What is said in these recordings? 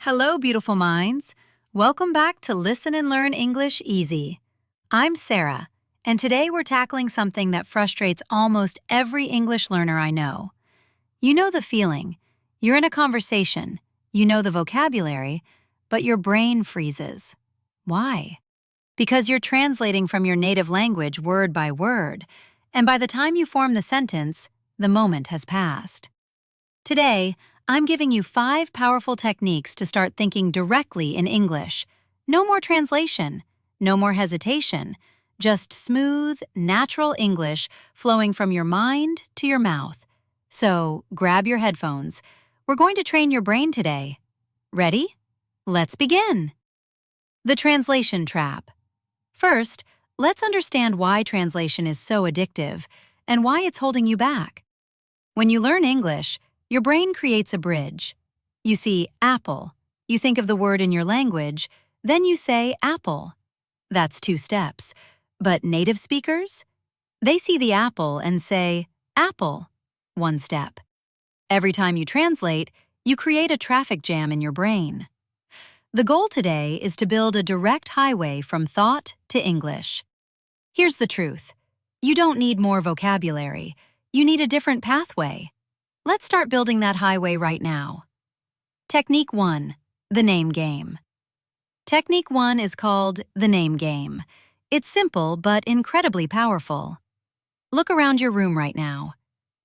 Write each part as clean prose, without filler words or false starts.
Hello, beautiful minds. Welcome back to Listen and Learn English Easy. I'm Sarah, and today we're tackling something that frustrates almost every English learner I know. You know the feeling. You're in a conversation, you know the vocabulary, but your brain freezes. Why? Because you're translating from your native language word by word, and by the time you form the sentence, the moment has passed. Today, I'm giving you 5 powerful techniques to start thinking directly in English. No more translation, no more hesitation, just smooth, natural English flowing from your mind to your mouth. So, grab your headphones. We're going to train your brain today. Ready? Let's begin. The translation trap. First, let's understand why translation is so addictive and why it's holding you back. When you learn English, your brain creates a bridge. You see apple, you think of the word in your language, then you say apple. That's 2 steps. But native speakers? They see the apple and say apple. 1 step. Every time you translate, you create a traffic jam in your brain. The goal today is to build a direct highway from thought to English. Here's the truth. You don't need more vocabulary. You need a different pathway. Let's start building that highway right now. Technique 1. The name game. Technique 1 is called the name game. It's simple but incredibly powerful. Look around your room right now.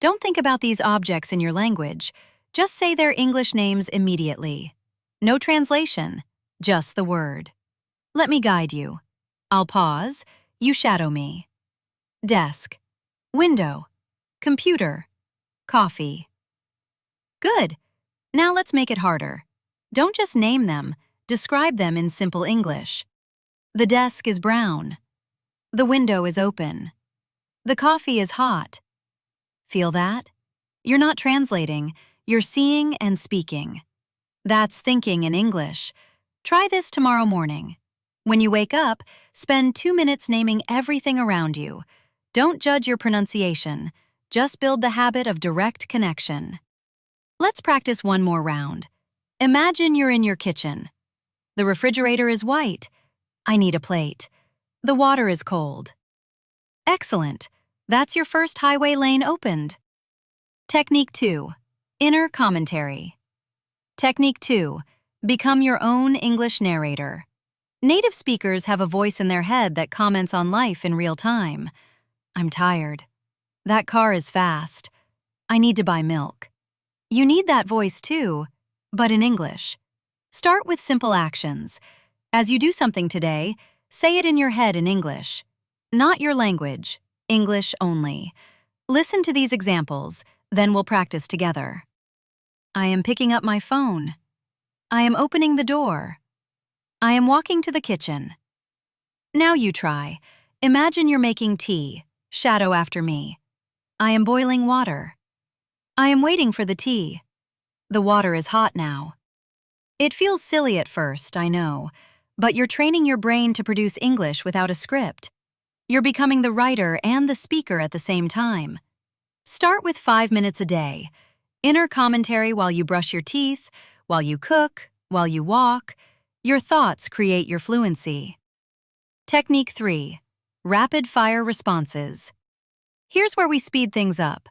Don't think about these objects in your language. Just say their English names immediately. No translation, just the word. Let me guide you. I'll pause. You shadow me. Desk, window, computer, coffee. Good. Now let's make it harder. Don't just name them, describe them in simple English. The desk is brown. The window is open. The coffee is hot. Feel that? You're not translating, you're seeing and speaking. That's thinking in English. Try this tomorrow morning. When you wake up, spend 2 minutes naming everything around you. Don't judge your pronunciation. Just build the habit of direct connection. Let's practice one more round. Imagine you're in your kitchen. The refrigerator is white. I need a plate. The water is cold. Excellent. That's your first highway lane opened. Technique 2. Inner commentary. Technique 2. Become your own English narrator. Native speakers have a voice in their head that comments on life in real time. I'm tired. That car is fast. I need to buy milk. You need that voice too, but in English. Start with simple actions. As you do something today, say it in your head in English. Not your language, English only. Listen to these examples, then we'll practice together. I am picking up my phone. I am opening the door. I am walking to the kitchen. Now you try. Imagine you're making tea. Shadow after me. I am boiling water. I am waiting for the tea. The water is hot now. It feels silly at first, I know, but you're training your brain to produce English without a script. You're becoming the writer and the speaker at the same time. Start with 5 minutes a day. Inner commentary while you brush your teeth, while you cook, while you walk. Your thoughts create your fluency. Technique 3. Rapid-fire responses. Here's where we speed things up.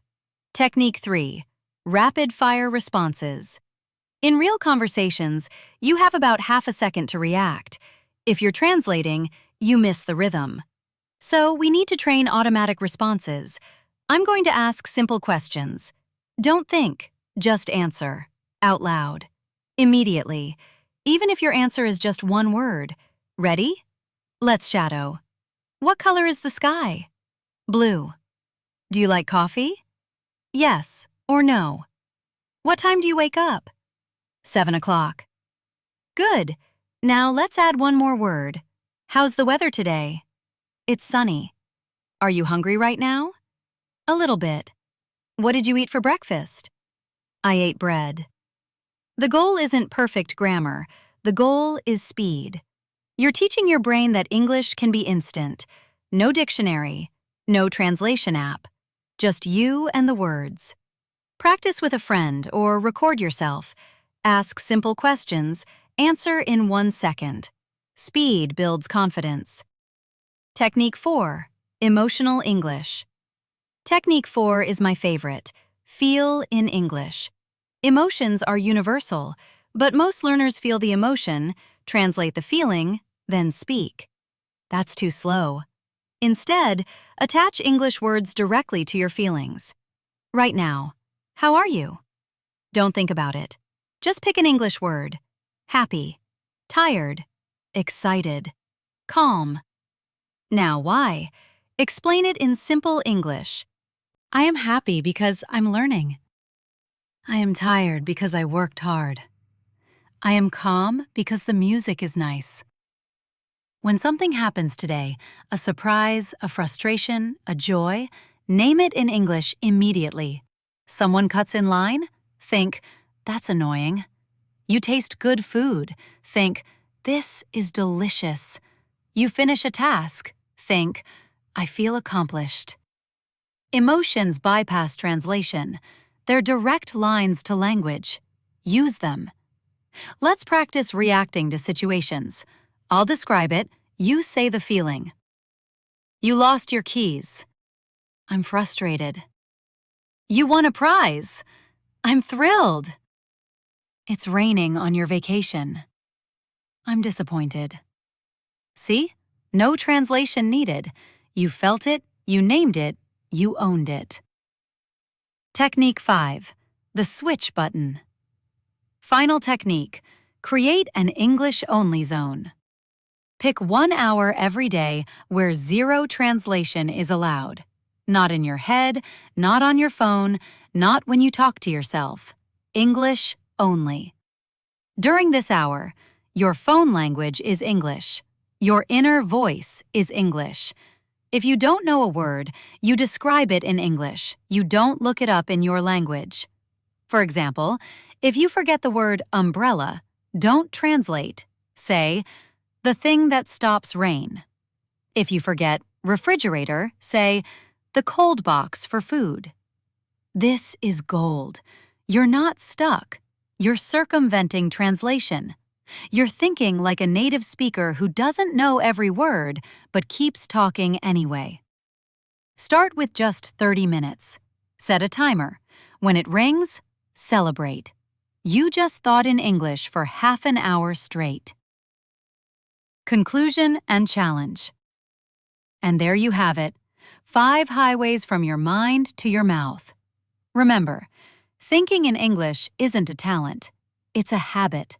Technique 3. Rapid-fire responses. In real conversations, you have about half a second to react. If you're translating, you miss the rhythm. So we need to train automatic responses. I'm going to ask simple questions. Don't think, just answer. Out loud. Immediately. Even if your answer is just one word. Ready? Let's shadow. What color is the sky? Blue. Do you like coffee? Yes or no. What time do you wake up? 7 o'clock. Good. Now let's add one more word. How's the weather today? It's sunny. Are you hungry right now? A little bit. What did you eat for breakfast? I ate bread. The goal isn't perfect grammar. The goal is speed. You're teaching your brain that English can be instant. No dictionary, no translation app. Just you and the words. Practice with a friend or record yourself. Ask simple questions Answer in 1 second. Speed builds confidence. Technique 4. Emotional English. Technique 4 is my favorite. Feel in English. Emotions are universal, but most learners feel the emotion, translate the feeling, then speak. That's too slow. Instead, attach English words directly to your feelings. Right now, how are you? Don't think about it. Just pick an English word. Happy, tired, excited, calm. Now, why? Explain it in simple English. I am happy because I'm learning. I am tired because I worked hard. I am calm because the music is nice. When something happens today, a surprise, a frustration, a joy, name it in English immediately. Someone cuts in line? Think, that's annoying. You taste good food? Think, this is delicious. You finish a task? Think, I feel accomplished. Emotions bypass translation. They're direct lines to language. Use them. Let's practice reacting to situations. I'll describe it, you say the feeling. You lost your keys. I'm frustrated. You won a prize. I'm thrilled. It's raining on your vacation. I'm disappointed. See? No translation needed. You felt it, you named it, you owned it. Technique 5. The switch button. Final technique. Create an English-only zone. Pick 1 hour every day where zero translation is allowed. Not in your head, not on your phone, not when you talk to yourself. English only. During this hour, your phone language is English. Your inner voice is English. If you don't know a word, you describe it in English. You don't look it up in your language. For example, if you forget the word umbrella, don't translate. Say, the thing that stops rain. If you forget refrigerator, say, the cold box for food. This is gold. You're not stuck. You're circumventing translation. You're thinking like a native speaker who doesn't know every word but keeps talking anyway. Start with just 30 minutes. Set a timer. When it rings, celebrate. You just thought in English for half an hour straight. Conclusion and challenge. And there you have it. 5 highways from your mind to your mouth. Remember, thinking in English isn't a talent. It's a habit.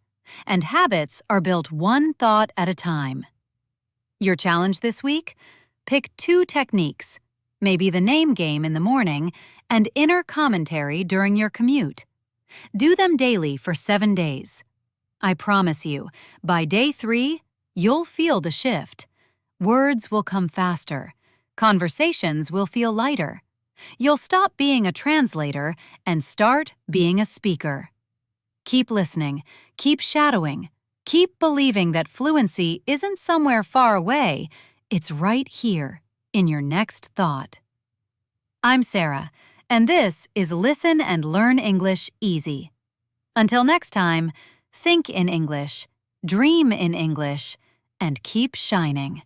And habits are built one thought at a time. Your challenge this week? Pick 2 techniques, maybe the name game in the morning and inner commentary during your commute. Do them daily for 7 days. I promise you, by day 3, you'll feel the shift. Words will come faster. Conversations will feel lighter. You'll stop being a translator and start being a speaker. Keep listening, keep shadowing, keep believing that fluency isn't somewhere far away, it's right here, in your next thought. I'm Sarah, and this is Listen and Learn English Easy. Until next time, think in English, dream in English, and keep shining.